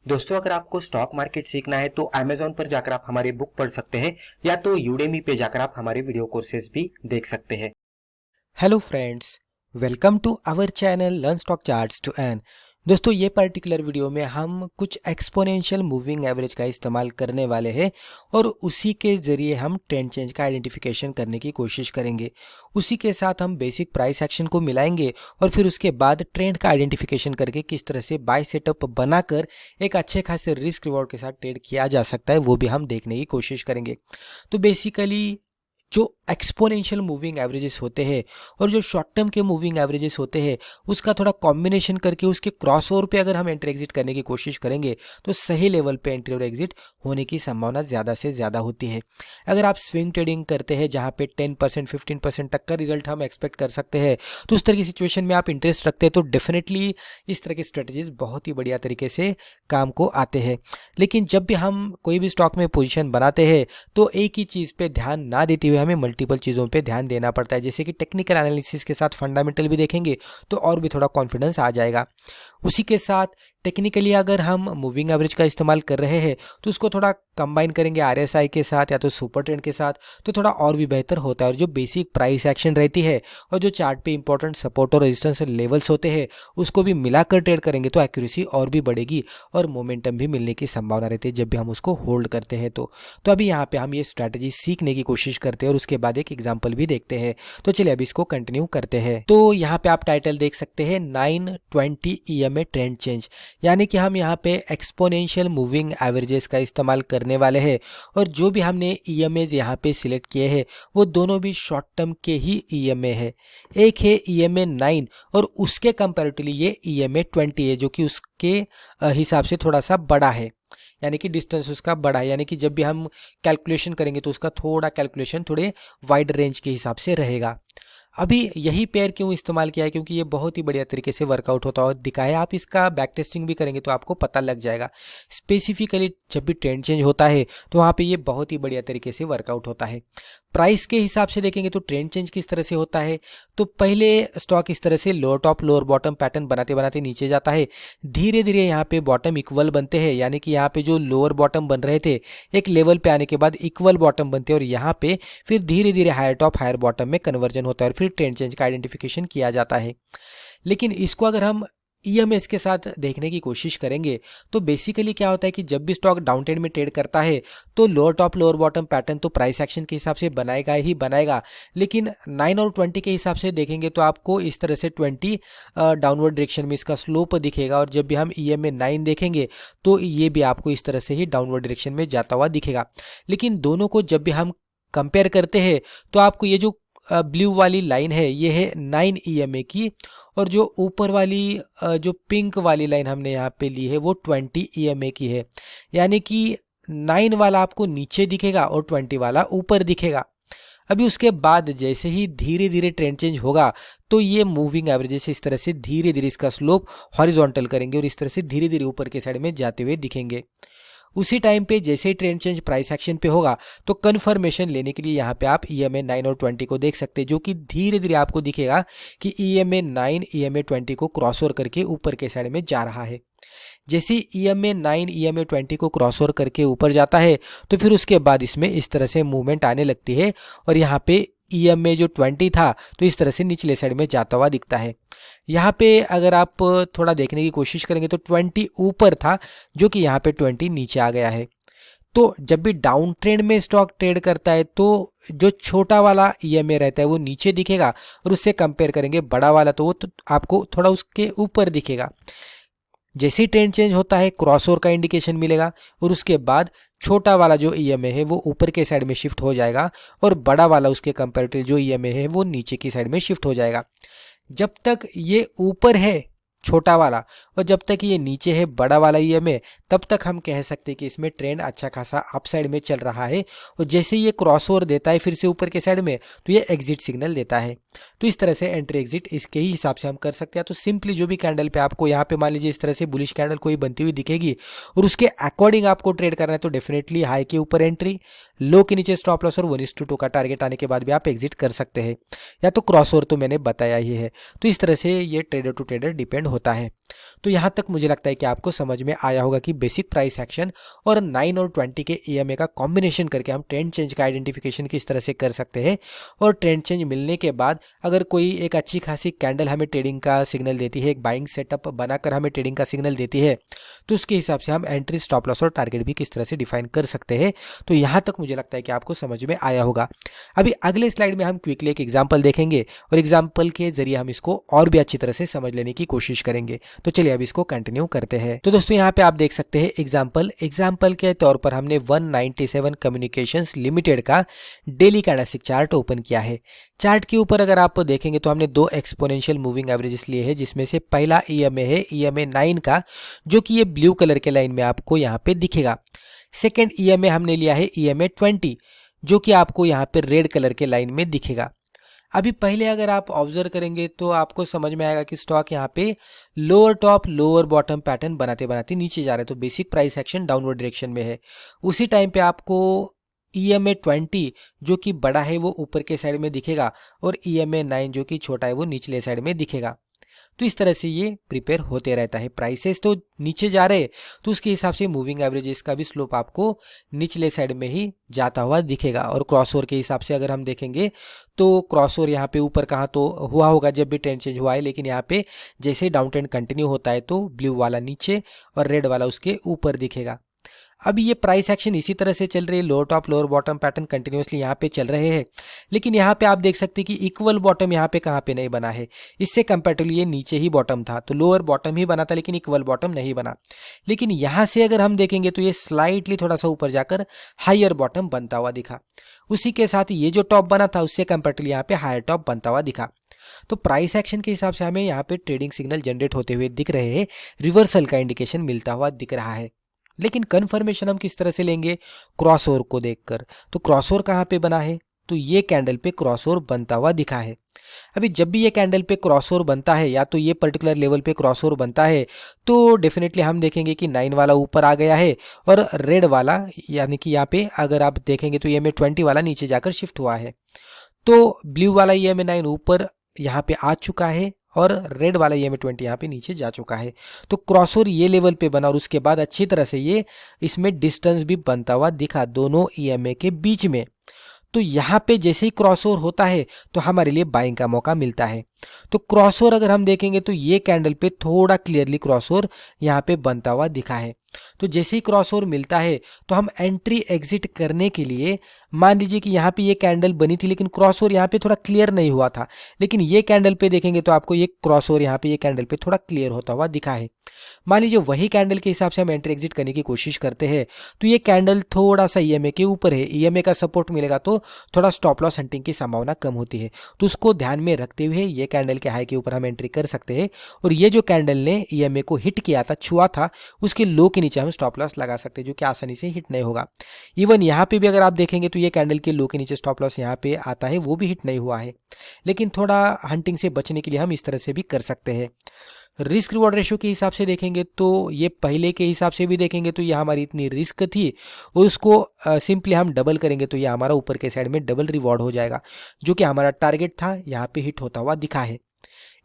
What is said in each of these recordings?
दोस्तों, अगर आपको स्टॉक मार्केट सीखना है तो Amazon पर जाकर आप हमारे बुक पढ़ सकते हैं या तो Udemy पे जाकर आप हमारे वीडियो कोर्सेज भी देख सकते हैं। Hello friends, welcome to our channel learn stock charts to earn. दोस्तों, ये पर्टिकुलर वीडियो में हम कुछ एक्सपोनेंशियल मूविंग एवरेज का इस्तेमाल करने वाले हैं और उसी के ज़रिए हम ट्रेंड चेंज का आइडेंटिफिकेशन करने की कोशिश करेंगे। उसी के साथ हम बेसिक प्राइस एक्शन को मिलाएंगे और फिर उसके बाद ट्रेंड का आइडेंटिफिकेशन करके किस तरह से बाय सेटअप बनाकर एक अच्छे खासे रिस्क रिवॉर्ड के साथ ट्रेड किया जा सकता है वो भी हम देखने की कोशिश करेंगे। तो बेसिकली जो एक्सपोनेंशियल मूविंग एवरेजेस होते हैं और जो शॉर्ट टर्म के मूविंग एवरेजेस होते हैं उसका थोड़ा कॉम्बिनेशन करके उसके क्रॉसओवर पे अगर हम एंट्री एग्जिट करने की कोशिश करेंगे तो सही लेवल पे एंट्री और एग्जिट होने की संभावना ज़्यादा से ज़्यादा होती है। अगर आप स्विंग ट्रेडिंग करते हैं जहाँ पे 10% 15% तक का रिजल्ट हम एक्सपेक्ट कर सकते हैं, तो उस तरह की सिचुएशन में आप इंटरेस्ट रखते हैं तो डेफिनेटली इस तरह की स्ट्रेटजीज बहुत ही बढ़िया तरीके से काम को आते हैं। लेकिन जब भी हम कोई भी स्टॉक में पोजिशन बनाते हैं तो एक ही चीज़ पे ध्यान ना देते हुए हमें मल्टीपल चीज़ों पे ध्यान देना पड़ता है। जैसे कि टेक्निकल एनालिसिस के साथ फंडामेंटल भी देखेंगे तो और भी थोड़ा कॉन्फिडेंस आ जाएगा। उसी के साथ टेक्निकली अगर हम मूविंग एवरेज का इस्तेमाल कर रहे हैं तो उसको थोड़ा कंबाइन करेंगे आरएसआई के साथ या तो सुपर ट्रेंड के साथ तो थोड़ा और भी बेहतर होता है। और जो बेसिक प्राइस एक्शन रहती है और जो चार्ट पे इंपॉर्टेंट सपोर्ट और रेजिस्टेंस लेवल्स होते हैं उसको भी मिलाकर ट्रेड करेंगे तो एक्यूरेसी और भी बढ़ेगी और मोमेंटम भी मिलने की संभावना रहती है जब भी हम उसको होल्ड करते हैं। तो अभी यहाँ पे हम ये स्ट्रैटेजी सीखने की कोशिश करते हैं और उसके बाद एक एग्जाम्पल भी देखते हैं। तो चलिए अभी इसको कंटिन्यू करते हैं। तो यहाँ पे आप टाइटल देख सकते हैं 920 EMA ट्रेंड चेंज, यानी कि हम यहाँ पे एक्सपोनेंशियल मूविंग एवरेजेस का इस्तेमाल करने वाले हैं और जो भी हमने EMAs यहाँ पे सिलेक्ट किए हैं वो दोनों भी शॉर्ट टर्म के ही EMA है। एक है EMA 9 और उसके कंपैरेटिवली ये EMA 20 है जो कि उसके हिसाब से थोड़ा सा बड़ा है, यानी कि डिस्टेंस उसका बड़ा है। यानी कि जब भी हम कैलकुलेशन करेंगे तो उसका थोड़ा कैलकुलेशन थोड़े वाइड रेंज के हिसाब से रहेगा। अभी यही पेयर क्यों इस्तेमाल किया है, क्योंकि ये बहुत ही बढ़िया तरीके से वर्कआउट होता है और दिखाया। आप इसका बैक टेस्टिंग भी करेंगे तो आपको पता लग जाएगा। स्पेसिफिकली जब भी ट्रेंड चेंज होता है तो वहाँ पे ये बहुत ही बढ़िया तरीके से वर्कआउट होता है। प्राइस के हिसाब से देखेंगे तो ट्रेंड चेंज किस तरह से होता है, तो पहले स्टॉक इस तरह से lower top lower bottom pattern बनाते बनाते नीचे जाता है। धीरे धीरे यहाँ पे बॉटम इक्वल बनते हैं, यानी कि यहाँ पे जो लोअर बॉटम बन रहे थे एक लेवल पे आने के बाद इक्वल बॉटम बनते हैं और यहाँ पे फिर धीरे धीरे हायर टॉप हायर बॉटम में कन्वर्जन होता है और फिर ट्रेंड चेंज का आइडेंटिफिकेशन किया जाता है। लेकिन इसको अगर हम EMS के साथ देखने की कोशिश करेंगे तो बेसिकली क्या होता है कि जब भी स्टॉक डाउन ट्रेंड में ट्रेड करता है तो lower top lower bottom pattern तो प्राइस एक्शन के हिसाब से बनाएगा ही बनाएगा, लेकिन 9 और 20 के हिसाब से देखेंगे तो आपको इस तरह से 20 डाउनवर्ड डायरेक्शन में इसका स्लोप दिखेगा और जब भी हम EMA 9 देखेंगे तो ये भी आपको इस तरह से ही डाउनवर्ड डायरेक्शन में जाता हुआ दिखेगा। लेकिन दोनों को जब भी हम कंपेयर करते हैं तो आपको ये जो ब्लू वाली लाइन है ये है 9 EMA की और जो ऊपर वाली जो पिंक वाली लाइन हमने यहाँ पे ली है वो 20 EMA की है। यानी कि 9 वाला आपको नीचे दिखेगा और 20 वाला ऊपर दिखेगा। अभी उसके बाद जैसे ही धीरे धीरे ट्रेंड चेंज होगा तो ये मूविंग एवरेजेस इस तरह से धीरे धीरे इसका स्लोप हॉरिजॉन्टल करेंगे और इस तरह से धीरे धीरे ऊपर के साइड में जाते हुए दिखेंगे। उसी टाइम पे जैसे ही ट्रेंड चेंज प्राइस एक्शन पे होगा तो कन्फर्मेशन लेने के लिए यहाँ पे आप EMA 9 और 20 को देख सकते हैं, जो कि धीरे धीरे आपको दिखेगा कि EMA 9 EMA 20 को क्रॉस ओवर करके ऊपर के साइड में जा रहा है। जैसे EMA 9 EMA 20 को क्रॉस ओवर करके ऊपर जाता है तो फिर उसके बाद इसमें इस तरह से मूवमेंट आने लगती है और यहाँ पे EMA जो 20 था तो इस तरह से निचले साइड में जाता हुआ दिखता है। यहाँ पे अगर आप थोड़ा देखने की कोशिश करेंगे तो 20 ऊपर था जो कि यहाँ पे 20 नीचे आ गया है। तो जब भी डाउन ट्रेंड में स्टॉक ट्रेड करता है तो जो छोटा वाला EMA रहता है वो नीचे दिखेगा और उससे कंपेयर करेंगे बड़ा वाला तो वो तो आपको थोड़ा उसके ऊपर दिखेगा। जैसे ही ट्रेंड चेंज होता है क्रॉसओवर का इंडिकेशन मिलेगा और उसके बाद छोटा वाला जो EMA है वो ऊपर के साइड में शिफ्ट हो जाएगा और बड़ा वाला उसके कंपैरेटिव जो EMA है वो नीचे की साइड में शिफ्ट हो जाएगा। जब तक ये ऊपर है छोटा वाला और जब तक ये नीचे है बड़ा वाला EMA तब तक हम कह सकते हैं कि इसमें ट्रेंड अच्छा खासा अप साइड में चल रहा है और जैसे ये क्रॉसओवर देता है फिर से ऊपर के साइड में तो ये एग्जिट सिग्नल देता है। तो इस तरह से एंट्री एग्जिट इसके ही हिसाब से हम कर सकते हैं। तो सिंपली जो भी कैंडल पे आपको यहाँ पे मान लीजिए इस तरह से बुलिश कैंडल कोई बनती हुई दिखेगी और उसके अकॉर्डिंग आपको ट्रेड करना है तो डेफिनेटली हाई के ऊपर एंट्री, लो के नीचे स्टॉप लॉस और 1:2 का टारगेट आने के बाद भी आप एग्जिट कर सकते हैं, या तो क्रॉसओवर तो मैंने बताया ही है। तो इस तरह से ये ट्रेडर टू ट्रेडर डिपेंड होता है। तो यहाँ तक मुझे लगता है कि आपको समझ में आया होगा कि बेसिक प्राइस एक्शन और 9 और 20 के EMA का कॉम्बिनेशन करके हम ट्रेंड चेंज का आइडेंटिफिकेशन किस तरह से कर सकते हैं। और ट्रेंड चेंज मिलने के बाद अगर कोई एक अच्छी खासी कैंडल हमें ट्रेडिंग का सिग्नल देती है, एक बाइंग सेटअप बनाकर हमें ट्रेडिंग का सिग्नल देती है, तो उसके हिसाब से हम एंट्री, स्टॉप लॉस और टारगेट भी किस तरह से डिफाइन कर सकते हैं। तो यहाँ तक मुझे लगता है कि आपको समझ में आया होगा। अभी अगले स्लाइड में हम क्विकली एक एग्जाम्पल देखेंगे और एग्जाम्पल के जरिए हम इसको और भी अच्छी तरह से समझ लेने की कोशिश करेंगे। तो चलिए अब इसको कंटिन्यू करते हैं। तो दोस्तों यहाँ पे आप देख सकते हैं एग्जाम्पल के तौर पर हमने 197 कम्युनिकेशंस लिमिटेड का डेली कैंडलस्टिक चार्ट ओपन किया है। चार्ट के ऊपर अगर आप देखेंगे तो हमने दो एक्सपोनेंशियल मूविंग एवरेजेस लिए हैं, जिसमें से पहला EMA है EMA 9 का, जो कि ये ब्लू कलर के लाइन में आपको यहाँ पे दिखेगा। सेकेंड EMA हमने लिया है EMA 20, जो कि आपको यहाँ पे रेड कलर के लाइन में दिखेगा। अभी पहले अगर आप ऑब्जर्व करेंगे तो आपको समझ में आएगा कि स्टॉक यहाँ पे lower top lower bottom pattern बनाते बनाते नीचे जा रहे हैं, तो basic price action downward direction में है। उसी टाइम पे आपको EMA 20 जो कि बड़ा है वो ऊपर के साइड में दिखेगा और EMA 9 जो कि छोटा है वो निचले साइड में दिखेगा। तो इस तरह से ये प्रिपेयर होते रहता है। प्राइसेस तो नीचे जा रहे तो उसके हिसाब से मूविंग एवरेजेस का भी स्लोप आपको निचले साइड में ही जाता हुआ दिखेगा। और क्रॉसओवर के हिसाब से अगर हम देखेंगे तो क्रॉसओवर यहाँ पे ऊपर कहाँ तो हुआ होगा जब भी ट्रेंड चेंज हुआ है, लेकिन यहाँ पे जैसे डाउन ट्रेंड कंटिन्यू होता है तो ब्लू वाला नीचे और रेड वाला उसके ऊपर दिखेगा। अब ये प्राइस एक्शन इसी तरह से चल रही है, lower top lower bottom pattern continuously यहाँ पे चल रहे हैं, लेकिन यहाँ पे आप देख सकते हैं कि इक्वल बॉटम यहाँ पे कहाँ पे नहीं बना है। इससे कंपेरेटिवली ये नीचे ही बॉटम था, तो लोअर बॉटम ही बना था लेकिन इक्वल बॉटम नहीं बना। लेकिन यहाँ से अगर हम देखेंगे तो ये स्लाइटली थोड़ा सा ऊपर जाकर हायर बॉटम बनता हुआ दिखा। उसी के साथ ये जो टॉप बना था उससे कंपेरेटिवली यहाँ पे हायर टॉप बनता हुआ दिखा। तो प्राइस एक्शन के हिसाब से हमें यहाँ पे ट्रेडिंग सिग्नल जनरेट होते हुए दिख रहे हैं, रिवर्सल का इंडिकेशन मिलता हुआ दिख रहा है। लेकिन कन्फर्मेशन हम किस तरह से लेंगे? क्रॉसओवर को देखकर। तो क्रॉसओवर कहाँ पे बना है? तो ये कैंडल पे क्रॉसओवर बनता हुआ दिखा है। अभी जब भी ये कैंडल पे क्रॉसओवर बनता है या तो ये पर्टिकुलर लेवल पे क्रॉसओवर बनता है तो डेफिनेटली हम देखेंगे कि 9 वाला ऊपर आ गया है और रेड वाला यानी कि यहाँ पे अगर आप देखेंगे तो EMA 20 वाला नीचे जाकर शिफ्ट हुआ है। तो ब्लू वाला EMA 9 ऊपर यहाँ पे आ चुका है और रेड वाला EMA 20 यहाँ पे नीचे जा चुका है। तो क्रॉसओवर ये लेवल पे बना और उसके बाद अच्छी तरह से ये इसमें डिस्टेंस भी बनता हुआ दिखा दोनों EMA के बीच में। तो यहाँ पे जैसे ही क्रॉसओवर होता है तो हमारे लिए बाइंग का मौका मिलता है। तो क्रॉसओवर अगर हम देखेंगे तो ये कैंडल पे थोड़ा क्लियरली क्रॉसओवर यहाँ पे बनता हुआ दिखा है। तो जैसे ही क्रॉसओवर मिलता है तो हम एंट्री एग्जिट करने के लिए, मान लीजिए कि यहाँ पे ये कैंडल बनी थी लेकिन क्रॉसओवर यहाँ पे थोड़ा क्लियर नहीं हुआ था, लेकिन ये कैंडल पे देखेंगे तो आपको ये क्रॉसओवर यहाँ पे ये कैंडल पे थोड़ा क्लियर होता हुआ दिखा है। मान लीजिए वही कैंडल के हिसाब से हम एंट्री एग्जिट करने की कोशिश करते हैं तो ये कैंडल थोड़ा सा EMA के ऊपर है, EMA का सपोर्ट मिलेगा तो थोड़ा स्टॉप लॉस हंटिंग की संभावना कम होती है। तो उसको ध्यान में रखते हुए ये कैंडल के हाई के ऊपर हम एंट्री कर सकते हैं और ये जो कैंडल ने EMA को हिट किया था, छुआ था, उसके लो के नीचे हम स्टॉप लॉस लगा सकते हैं जो कि आसानी से हिट नहीं होगा। इवन यहाँ पे भी अगर आप देखेंगे तो ये कैंडल के लो के नीचे स्टॉप लॉस यहाँ पे आता है, वो भी हिट नहीं हुआ है, लेकिन थोड़ा हंटिंग से बचने के लिए हम इस तरह से भी कर सकते हैं। रिस्क रिवॉर्ड रेशियो के हिसाब से देखेंगे तो ये पहले के हिसाब से भी देखेंगे तो ये हमारी इतनी रिस्क थी और उसको सिंपली हम डबल करेंगे तो ये हमारा ऊपर के साइड में डबल रिवॉर्ड हो जाएगा, जो कि हमारा टारगेट था यहाँ पे हिट होता हुआ दिखा है।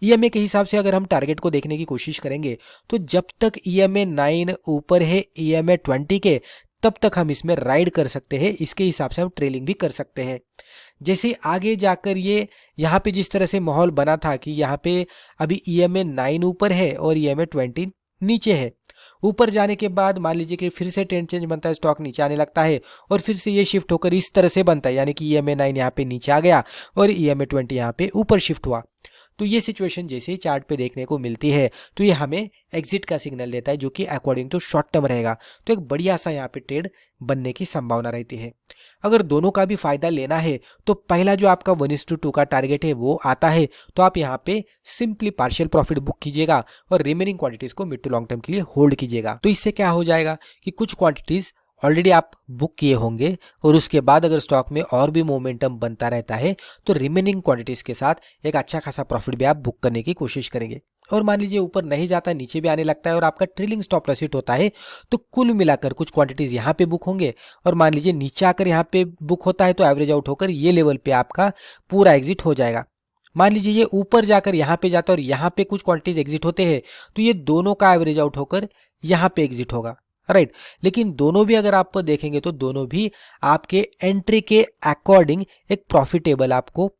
EMA के हिसाब से अगर हम टारगेट को देखने की कोशिश करेंगे तो जब तक EMA 9 ऊपर है EMA 20 के, तब तक हम इसमें राइड कर सकते हैं, इसके हिसाब से हम ट्रेलिंग भी कर सकते हैं। जैसे आगे जाकर ये यहाँ पे जिस तरह से माहौल बना था कि यहाँ पे अभी EMA 9 ऊपर है और EMA 20 नीचे है, ऊपर जाने के बाद मान लीजिए कि फिर से ट्रेंड चेंज बनता है, स्टॉक नीचे आने लगता है और फिर से ये शिफ्ट होकर इस तरह से बनता है, यानी कि EMA 9 यहाँ पे नीचे आ गया और EMA 20 यहाँ पे ऊपर शिफ्ट हुआ। तो ये सिचुएशन जैसे ही चार्ट पे देखने को मिलती है तो ये हमें एग्जिट का सिग्नल देता है, जो कि अकॉर्डिंग टू शॉर्ट टर्म रहेगा। तो एक बढ़िया सा यहाँ पे ट्रेड बनने की संभावना रहती है। अगर दोनों का भी फायदा लेना है तो पहला जो आपका 1:2 का टारगेट है वो आता है, तो आप यहाँ पे सिंपली पार्शियल प्रॉफिट बुक कीजिएगा और रिमेनिंग क्वांटिटीज को मिड टू लॉन्ग टर्म के लिए होल्ड कीजिएगा। तो इससे क्या हो जाएगा कि कुछ क्वांटिटीज ऑलरेडी आप बुक किए होंगे और उसके बाद अगर स्टॉक में और भी मोमेंटम बनता रहता है तो रिमेनिंग क्वांटिटीज के साथ एक अच्छा खासा प्रॉफिट भी आप बुक करने की कोशिश करेंगे। और मान लीजिए ऊपर नहीं जाता, नीचे भी आने लगता है और आपका ट्रेलिंग स्टॉप लॉस हिट होता है, तो कुल मिलाकर कुछ क्वांटिटीज यहाँ पे बुक होंगे और मान लीजिए नीचे आकर यहाँ पे बुक होता है तो एवरेज आउट होकर ये लेवल पे आपका पूरा एग्जिट हो जाएगा। मान लीजिए ये ऊपर जाकर यहाँ पे जाता है और यहाँ पे कुछ क्वांटिटीज एग्जिट होते हैं, तो ये दोनों का एवरेज आउट होकर यहाँ पे एग्जिट होगा, राइट। लेकिन दोनों भी अगर आप देखेंगे तो दोनों भी आपके एंट्री के अकॉर्डिंग एक प्रॉफिटेबल आपको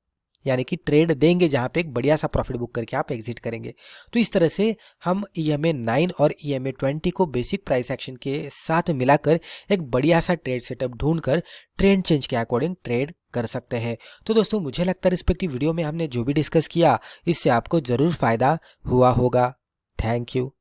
यानी कि ट्रेड देंगे, जहां पे एक बढ़िया सा प्रॉफिट बुक करके आप एग्जिट करेंगे। तो इस तरह से हम EMA 9 और EMA 20 को बेसिक प्राइस एक्शन के साथ मिलाकर एक बढ़िया सा ट्रेड सेटअप ढूंढकर ट्रेंड चेंज के अकॉर्डिंग ट्रेड कर सकते हैं। तो दोस्तों मुझे लगता है रिस्पेक्टिव वीडियो में हमने जो भी डिस्कस किया इससे आपको जरूर फायदा हुआ होगा। Thank you.